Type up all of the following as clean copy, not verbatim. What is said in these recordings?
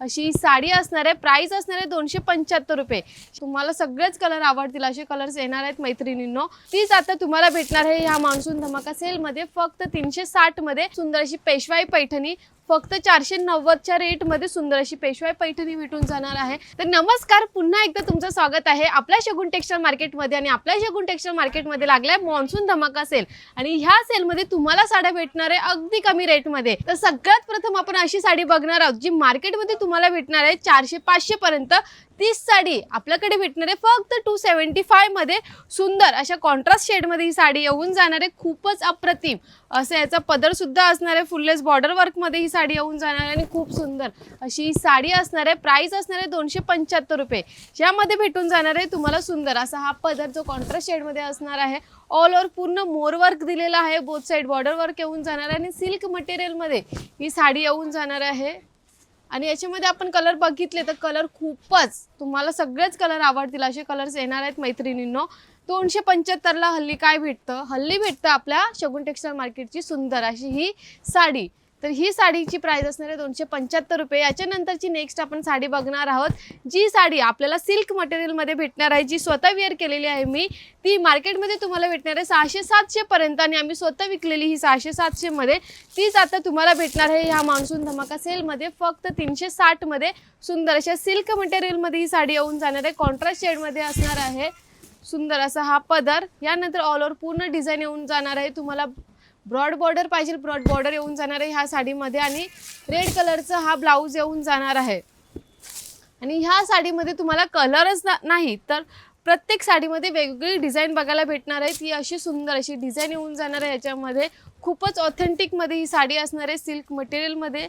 अशी साडी असणार आहे। प्राइस असणार आहे 275 रुपये। तुम्हाला सगळेच कलर आवडतील असे कलर्स येणार आहेत मैत्रिणींनो। तीच आता तुम्हाला भेटणार आहे ह्या मान्सून धमाका सेल मध्ये फक्त 360 मध्ये सुंदर अशी पेशवाई पैठणी फक्त 490 च्या रेट मध्ये सुंदर अशी पेशवाई पैठणी भेटून जाणार आहे। तर नमस्कार, पुन्हा एकदा तुमचं स्वागत आहे आपल्या शगुन टेक्सटाईल मार्केट मध्ये। आणि आपल्या शगुन टेक्सटाईल मार्केट मध्ये लागलाय मान्सून धमाका सेल आणि ह्या सेल मध्ये तुम्हाला साड्या भेटणार आहे अगदी कमी रेट मध्ये। तर सगळ्यात प्रथम आपण अशी साडी बघणार आहोत जी मार्केट मध्ये तुम्हाला भेटणार आहे 400-500 पर्यंत। तीच साडी आपल्याकडे भेटणार आहे फक्त 275 मध्ये। सुंदर अशा कॉन्ट्रास्ट शेड मध्ये ही साडी येऊन जाणार आहे। खूपच अप्रतिम असं याचा पदर सुद्धा असणार आहे। फुललेस बॉर्डर वर्क मध्ये ही साडी येऊन जाणार आहे आणि खूप सुंदर अशी ही साडी असणार आहे। प्राइस असणार आहे 275 रुपये। यामध्ये भेटून जाणार आहे तुम्हाला सुंदर असा हा पदर जो कॉन्ट्रास्ट शेड मध्ये असणार आहे। ऑल ओव्हर पूर्ण मोर वर्क दिलेला आहे। बोथ साइड बॉर्डर वर्क येऊन जाणार आहे आणि सिल्क मटेरियल मध्ये ही साडी येऊन जाणार आहे। आणि याच्यामध्ये आपण कलर बघितले तर कलर खूपच तुम्हाला सगळेच कलर आवडतील असे कलर्स येणार आहेत मैत्रिणींनो। 275 ला हल्ली काय भेटतं? हल्ली भेटतं आपल्या शगुन टेक्सटाईल मार्केटची सुंदर अशी ही साडी। तर ही साडीची प्राइस असणार आहे 275 रुपये। याच्यानंतरची नेक्स्ट आपण साडी बघणार आहोत जी साडी आपल्याला सिल्क मटेरियल मध्ये भेटणार आहे, जी स्वतः वेअर केलेली आहे मी। ती मार्केटमध्ये तुम्हाला भेटणार आहे 600-700 पर्यंत आणि आम्ही स्वतः विकलेली ही 600-700 मध्ये। तीच आता तुम्हाला भेटणार आहे ह्या मान्सून धमाका सेल मध्ये फक्त 360 मध्ये। सुंदर अशा सिल्क मटेरियल मध्ये ही साडी येऊन जाणार आहे। कॉन्ट्रास्ट शेड मध्ये असणार आहे। सुंदर असा हा पदर, यानंतर ऑल ओव्हर पूर्ण डिझाइन येऊन जाणार आहे। तुम्हाला ब्रॉड बॉर्डर पाहिजे ब्रॉड बॉर्डर येऊन जाणार आहे ह्या साडीमध्ये आणि रेड कलरचा हा ब्लाऊज येऊन जाणार आहे। आणि ह्या साडीमध्ये तुम्हाला कलरच नाही तर प्रत्येक साडीमध्ये वेगवेगळी डिझाइन बघायला भेटणार आहे। ती अशी सुंदर अशी डिझाइन येऊन जाणार आहे। याच्यामध्ये खूपच ऑथेंटिक मध्ये ही साडी असणार आहे सिल्क मटेरियल मध्ये।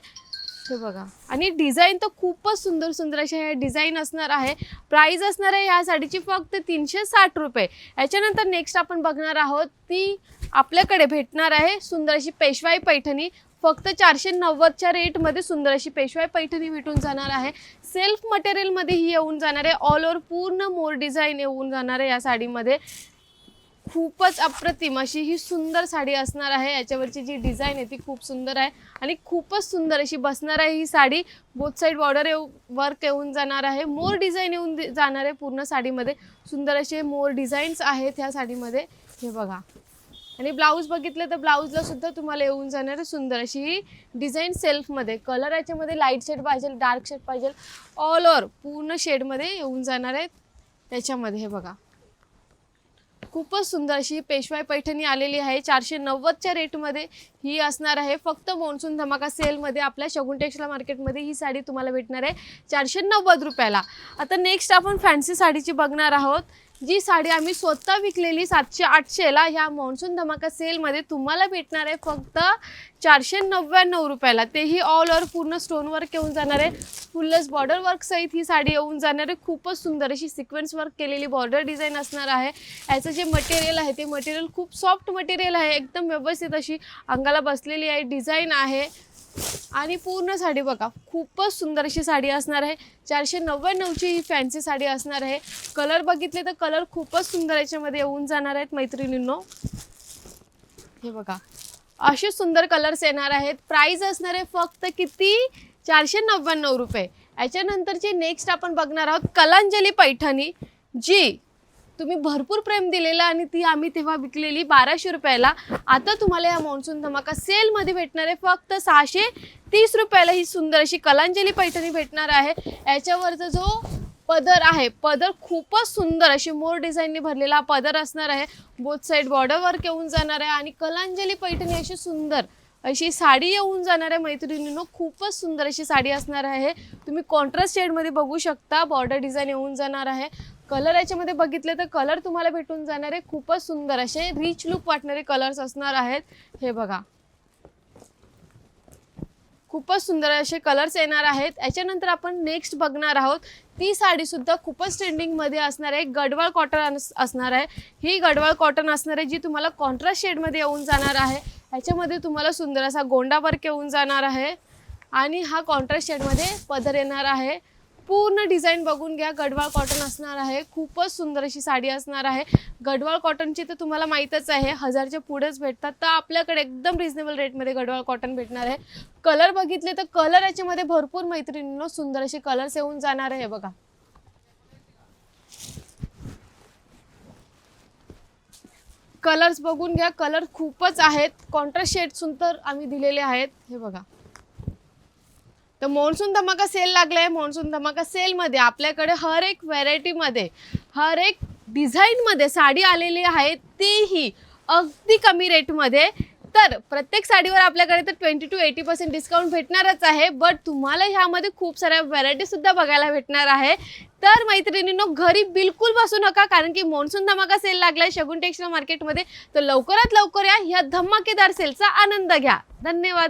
हे बघा आणि डिझाइन तर खूपच सुंदर सुंदर अशा ह्या डिझाइन असणार आहे। प्राइस असणार आहे ह्या साडीची फक्त 360 रुपये। याच्यानंतर नेक्स्ट आपण बघणार आहोत ती आपल्याकडे भेटणार आहे सुंदर अशी पेशवाई पैठणी फक्त 490 च्या रेट मध्ये। सुंदर अशी पेशवाई पैठणी भेटून जाणार आहे। सेल्फ मटेरियल मध्ये ही येऊन जाणार आहे। ऑल ओव्हर पूर्ण मोर डिझाइन येऊन जाणार आहे या साडीमध्ये। खूपच अप्रतिम अशी ही सुंदर साडी असणार आहे। याच्यावरची जी डिझाइन आहे ती खूप सुंदर आहे आणि खूपच सुंदर अशी बसणार आहे ही sari. Both side border work येऊन जाणार आहे। मोर डिझाइन येऊन जाणार आहे पूर्ण साडीमध्ये। सुंदर असे मोर डिझाईन्स आहेत ह्या साडीमध्ये। हे बघा आणि ब्लाऊज बघितले तर ब्लाऊजला सुद्धा तुम्हाला येऊन जाणार आहे सुंदर अशी ही डिझाइन सेल्फ मध्ये। कलर याच्यामध्ये लाईट शेड पाहिजे डार्क शेड पाहिजे ऑल ओव्हर पूर्ण शेड मध्ये येऊन जाणार आहेत त्याच्यामध्ये। हे बघा खूपच सुंदर अशी पेशवाई पैठणी आलेली आहे 490 च्या रेट मध्ये ही असणार आहे। फक्त मान्सून धमाका सेल मध्ये आपल्या शगुन टेक्सटाईल मार्केट मध्ये ही साडी तुम्हाला भेटणार आहे 490 रुपयाला। आता नेक्स्ट आपण फॅन्सी साडीची बघणार आहोत जी साडी आम्ही स्वतः विकलेली 700-800 ला ह्या मान्सून धमाका सेल मध्ये तुम्हाला भेटणार आहे फक्त 499 रुपयाला। तेही ऑल ओव्हर पूर्ण स्टोन वर्क येऊन जाणार आहे। फुललेस बॉर्डर वर्क सहित ही साडी येऊन जाणार आहे। खूपच सुंदर अशी सिक्वेन्स वर्क केलेली बॉर्डर डिझाइन असणार आहे। याचं जे मटेरियल आहे ते मटेरियल खूप सॉफ्ट मटेरियल आहे। एकदम व्यवस्थित अशी अंगाला बसलेली आहे डिझाइन आहे आणि पूर्ण साडी बघा खूपच सुंदर अशी साडी असणार आहे। 499 ची ही फॅन्सी साडी असणार आहे। कलर बघितले तर कलर खूपच सुंदर याच्यामध्ये येऊन जाणार आहेत मैत्रिणींनो। हे बघा असे सुंदर कलर्स येणार आहेत। प्राइस असणार आहे फक्त किती 499 रुपये। याच्यानंतरची नेक्स्ट आपण बघणार आहोत कलांजली पैठणी जी तुम्ही भरपूर प्रेम दिलेला आणि ती आम्ही तेव्हा विकलेली 1200 रुपयाला। आता तुम्हाला या मान्सून धमाका सेल मध्ये भेटणार आहे फक्त 630 रुपयाला ही सुंदर अशी कलांजली पैठणी भेटणार आहे। याच्यावरचा जो पदर आहे पदर खूपच सुंदर अशी मोर डिझाईनने भरलेला पदर असणार आहे। बोथ साइड बॉर्डर वर्क येऊन जाणार आहे आणि कलांजली पैठणी अशी सुंदर अशी साडी येऊन जाणार आहे मैत्रिणींनो। खूपच सुंदर अशी साडी असणार आहे। तुम्ही कॉन्ट्रास्ट शेड मध्ये बघू शकता बॉर्डर डिझाइन येऊन जाणार आहे। कलर याच्यामध्ये बघितले तर कलर तुम्हाला भेटून जाणार आहे खूपच सुंदर असे रिच लुक वाटणारे कलर्स असणार आहेत। हे बघा खूपच सुंदर असे कलर्स येणार आहेत। याच्यानंतर आपण नेक्स्ट बघणार आहोत ती साडी सुद्धा खूपच ट्रेंडिंग मध्ये असणार आहे। गडवाल कॉटन असणार आहे। ही गडवाल कॉटन असणार आहे जी तुम्हाला कॉन्ट्रास्ट शेड मध्ये येऊन जाणार आहे। याच्यामध्ये तुम्हाला सुंदर असा गोंडा वर्क येऊन जाणार आहे आणि हा कॉन्ट्रास्ट शेड मध्ये पदर येणार आहे। पूर्ण डिझाईन बघून घ्या. गढवाळ कॉटन असणार आहे. खूपच सुंदर अशी साडी असणार आहे. गढवाळ कॉटनची तर तुम्हाला माहीतच आहे 1000च्या पुढेच भेटतात. तर आपल्याकडे एकदम रिजनेबल रेटमध्ये गढवाळ कॉटन भेटणार आहे. कलर बघितले तर कलर याच्यामध्ये भरपूर मैत्रिणींनो सुंदर असे कलर्स येऊन जाणार आहे बघा. कलर्स बघून घ्या. कलर खूपच आहेत. कॉन्ट्रास्ट शेड्स तर आम्ही दिलेले आहेत. हे बघा. तर मॉन्सून धमाका सेल लागलाय. मॉन्सून धमाका सेलमध्ये आपल्याकडे हर एक व्हरायटीमध्ये हर एक डिझाईनमध्ये साडी आलेली आहे, तेही अगदी कमी रेटमध्ये. तर प्रत्येक साडीवर आपल्याकडे तर 20 to 80% डिस्काउंट भेटणारच आहे. बट तुम्हाला ह्यामध्ये खूप साऱ्या व्हरायटी सुद्धा बघायला भेटणार आहे. तर मैत्रिणींनो घरी बिलकुल बसू नका, कारण की मॉन्सून धमाका सेल लागलाय शगुन टेक्सटाईल मार्केटमध्ये. तर लवकरात लवकर या, ह्या धमाकेदार सेलचा आनंद घ्या. धन्यवाद.